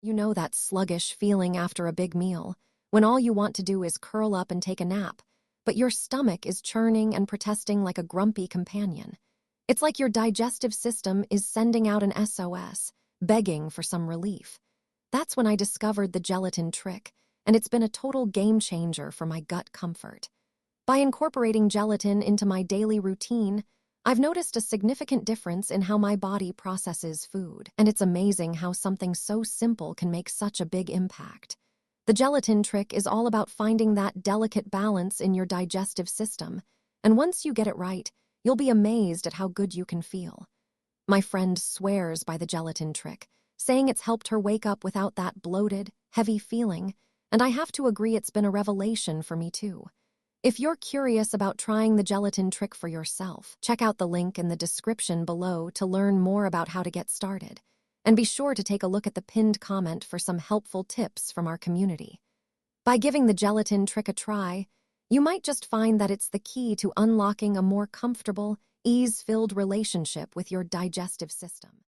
You know that sluggish feeling after a big meal, when all you want to do is curl up and take a nap, but your stomach is churning and protesting like a grumpy companion. It's like your digestive system is sending out an SOS, begging for some relief. That's when I discovered the gelatin trick, and it's been a total game changer for my gut comfort. By incorporating gelatin into my daily routine, I've noticed a significant difference in how my body processes food, and it's amazing how something so simple can make such a big impact. The gelatin trick is all about finding that delicate balance in your digestive system, and once you get it right, you'll be amazed at how good you can feel. My friend swears by the gelatin trick, saying it's helped her wake up without that bloated, heavy feeling, and I have to agree it's been a revelation for me too. If you're curious about trying the gelatin trick for yourself, check out the link in the description below to learn more about how to get started. And be sure to take a look at the pinned comment for some helpful tips from our community. By giving the gelatin trick a try, you might just find that it's the key to unlocking a more comfortable, ease-filled relationship with your digestive system.